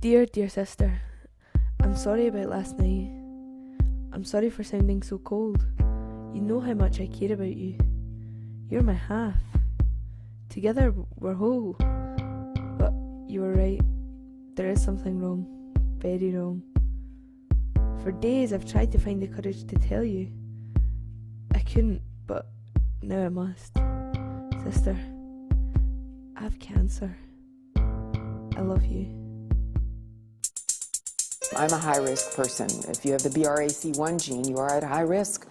Dear, dear sister, I'm sorry about last night. I'm sorry for sounding so cold. You know how much I care about you. You're my half. Together we're whole. But you were right. There is something wrong. Very wrong. For days I've tried to find the courage to tell you. I couldn't, but now I must. Sister, I have cancer. I love you. I'm a high-risk person. If you have the BRCA1 gene, you are at high risk.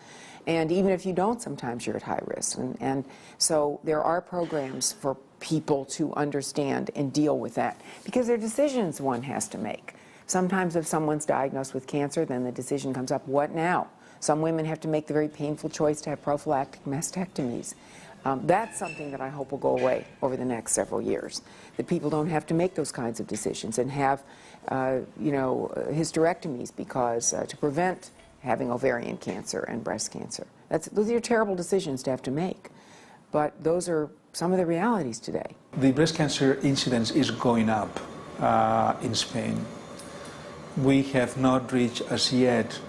And even if you don't, sometimes you're at high risk. And so there are programs for people to understand and deal with that, because there are decisions one has to make. Sometimes if someone's diagnosed with cancer, then the decision comes up, what now? Some women have to make the very painful choice to have prophylactic mastectomies. That's something that I hope will go away over the next several years, that people don't have to make those kinds of decisions and have, hysterectomies because to prevent having ovarian cancer and breast cancer. Those are terrible decisions to have to make, but those are some of the realities today. The breast cancer incidence is going up in Spain. We have not reached as yet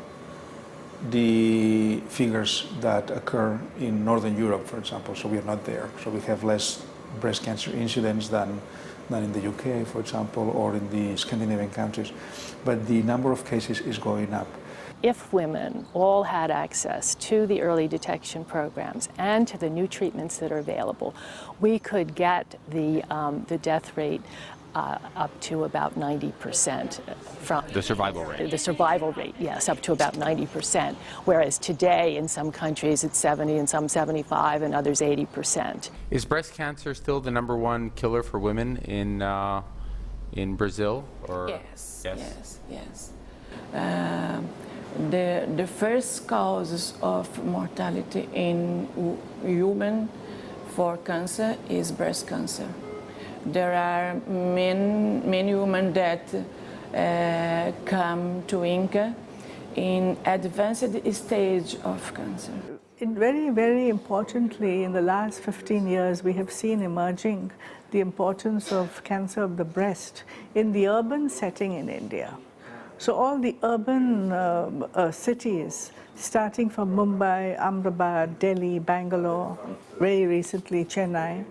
the figures that occur in Northern Europe, for example, so we are not there. So we have less breast cancer incidence than in the UK, for example, or in the Scandinavian countries. But the number of cases is going up. If women all had access to the early detection programs and to the new treatments that are available, we could get the death rate up to about 90% from the survival rate. The survival rate, yes, up to about 90%. Whereas today, in some countries, it's 70, and some 75, and others 80%. Is breast cancer still the #1 killer for women in Brazil? Or? Yes. The first causes of mortality in women for cancer is breast cancer. There are many women that come to INCA in advanced stage of cancer. Very, very importantly, in the last 15 years, we have seen emerging the importance of cancer of the breast in the urban setting in India. So all the urban cities, starting from Mumbai, Ahmedabad, Delhi, Bangalore, very recently Chennai,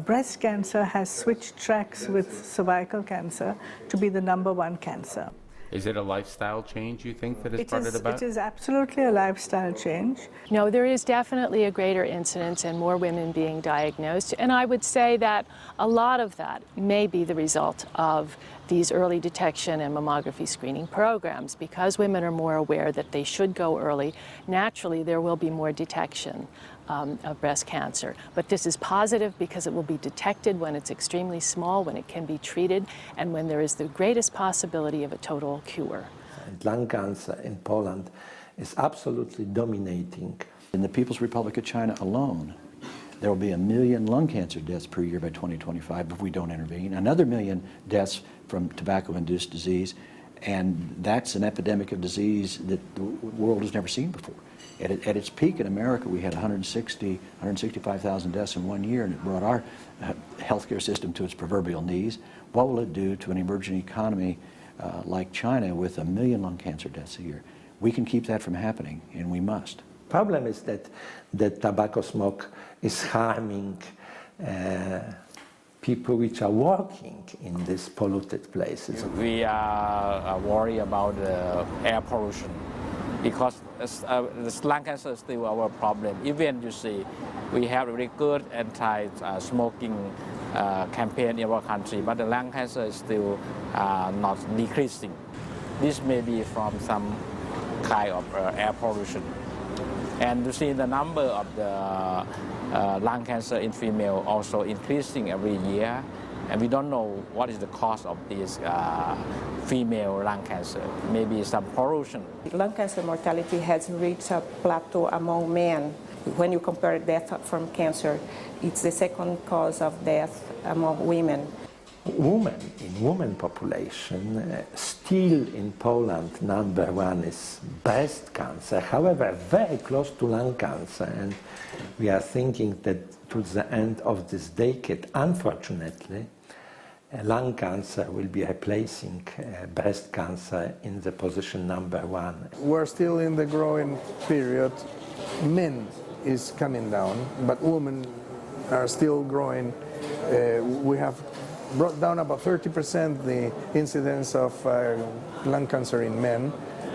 breast cancer has switched tracks with cervical cancer to be the #1 cancer. Is it a lifestyle change, you think, that is brought it about? It is absolutely a lifestyle change. No, there is definitely a greater incidence and more women being diagnosed. And I would say that a lot of that may be the result of these early detection and mammography screening programs. Because women are more aware that they should go early, naturally there will be more detection of breast cancer. But this is positive because it will be detected when it's extremely small, when it can be treated, and when there is the greatest possibility of a total cure. Lung cancer in Poland is absolutely dominating. In the People's Republic of China alone, there will be 1 million lung cancer deaths per year by 2025 if we don't intervene. Another 1 million deaths from tobacco-induced disease, and that's an epidemic of disease that the world has never seen before. At its peak in America, we had 165,000 deaths in 1 year, and it brought our healthcare system to its proverbial knees. What will it do to an emerging economy like China with 1 million lung cancer deaths a year? We can keep that from happening, and we must. Problem is that the tobacco smoke is harming people which are working in these polluted places. We are worried about the air pollution because the lung cancer is still our problem. Even you see, we have a very good anti-smoking campaign in our country, but the lung cancer is still not decreasing. This may be from some kind of air pollution. And you see the number of the lung cancer in female also increasing every year. And we don't know what is the cause of this female lung cancer. Maybe some pollution. Lung cancer mortality has reached a plateau among men. When you compare death from cancer, it's the second cause of death among women. Women population, still in Poland, #1 is breast cancer, however, very close to lung cancer. And we are thinking that towards the end of this decade, unfortunately, lung cancer will be replacing breast cancer in the position #1. We're still in the growing period. Men is coming down, but women are still growing. We have brought down about 30% the incidence of lung cancer in men,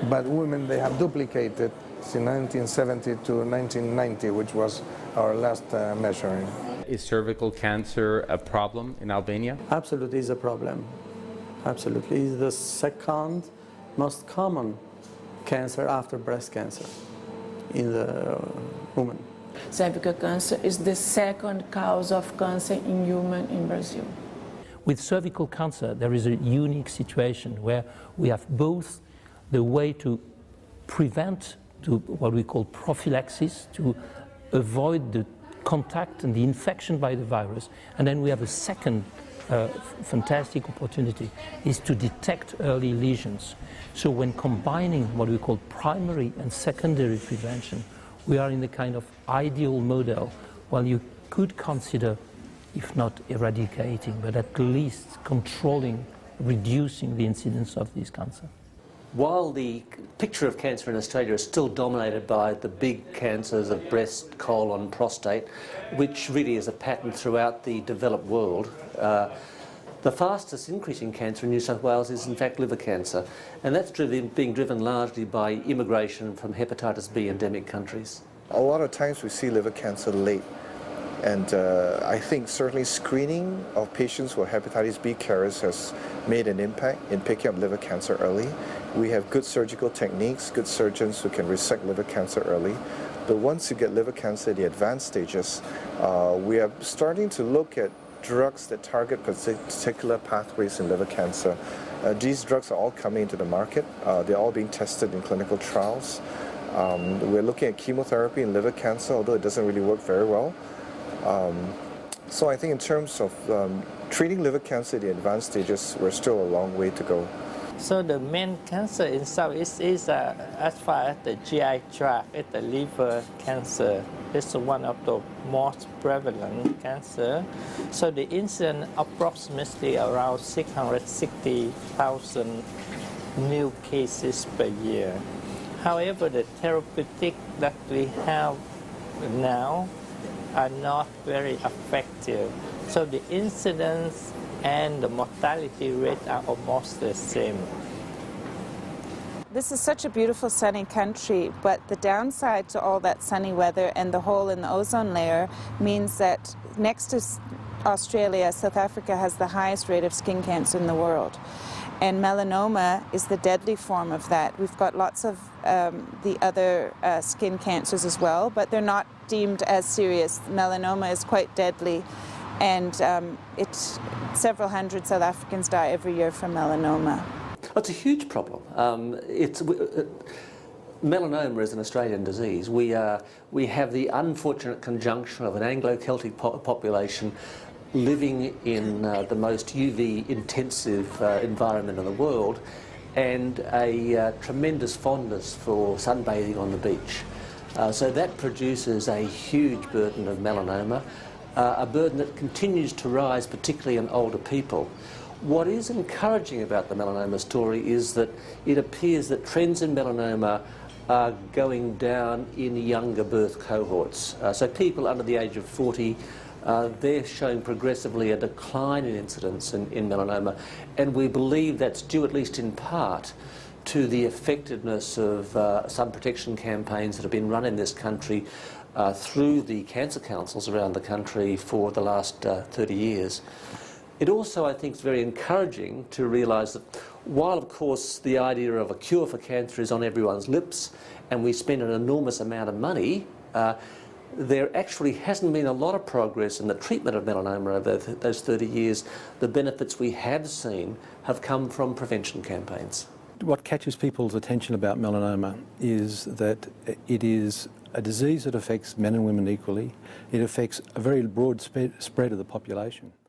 but women, they have duplicated since 1970 to 1990, which was our last measuring. Is cervical cancer a problem in Albania? Absolutely is a problem. Absolutely. It's the second most common cancer after breast cancer in the woman. Cervical cancer is the second cause of cancer in human in Brazil. With cervical cancer, there is a unique situation where we have both the way to prevent, to what we call prophylaxis, to avoid the contact and the infection by the virus, and then we have a second fantastic opportunity is to detect early lesions. So when combining what we call primary and secondary prevention, we are in the kind of ideal model. Well, you could consider, if not eradicating, but at least controlling, reducing the incidence of this cancer. While the picture of cancer in Australia is still dominated by the big cancers of breast, colon, prostate, which really is a pattern throughout the developed world, the fastest increase in cancer in New South Wales is in fact liver cancer, and that's being driven largely by immigration from hepatitis B endemic countries. A lot of times we see liver cancer late, and I think certainly screening of patients with hepatitis B carriers has made an impact in picking up liver cancer early. We have good surgical techniques, good surgeons who can resect liver cancer early. But once you get liver cancer, the advanced stages, we are starting to look at drugs that target particular pathways in liver cancer. These drugs are all coming into the market. They're all being tested in clinical trials. We're looking at chemotherapy in liver cancer, although it doesn't really work very well. So I think in terms of treating liver cancer in the advanced stages, we're still a long way to go. So the main cancer in Southeast Asia, as far as the GI tract, is the liver cancer. It's one of the most prevalent cancer. So the incidence approximately around 660,000 new cases per year. However, the therapeutic that we have now are not very effective. So the incidence and the mortality rate are almost the same. This is such a beautiful sunny country, but the downside to all that sunny weather and the hole in the ozone layer means that next to Australia, South Africa has the highest rate of skin cancer in the world. And melanoma is the deadly form of that. We've got lots of the other skin cancers as well, but they're not deemed as serious. Melanoma is quite deadly, and several hundred South Africans die every year from melanoma. It's a huge problem. Melanoma is an Australian disease. We have the unfortunate conjunction of an Anglo-Celtic population living in the most UV-intensive environment in the world, and a tremendous fondness for sunbathing on the beach. So that produces a huge burden of melanoma, a burden that continues to rise, particularly in older people. What is encouraging about the melanoma story is that it appears that trends in melanoma are going down in younger birth cohorts. So people under the age of 40, they're showing progressively a decline in incidence in melanoma, and we believe that's due, at least in part, to the effectiveness of sun protection campaigns that have been run in this country through the cancer councils around the country for the last 30 years. It also, I think, is very encouraging to realise that while, of course, the idea of a cure for cancer is on everyone's lips and we spend an enormous amount of money, there actually hasn't been a lot of progress in the treatment of melanoma over those 30 years. The benefits we have seen have come from prevention campaigns. What catches people's attention about melanoma is that it is a disease that affects men and women equally. It affects a very broad spread of the population.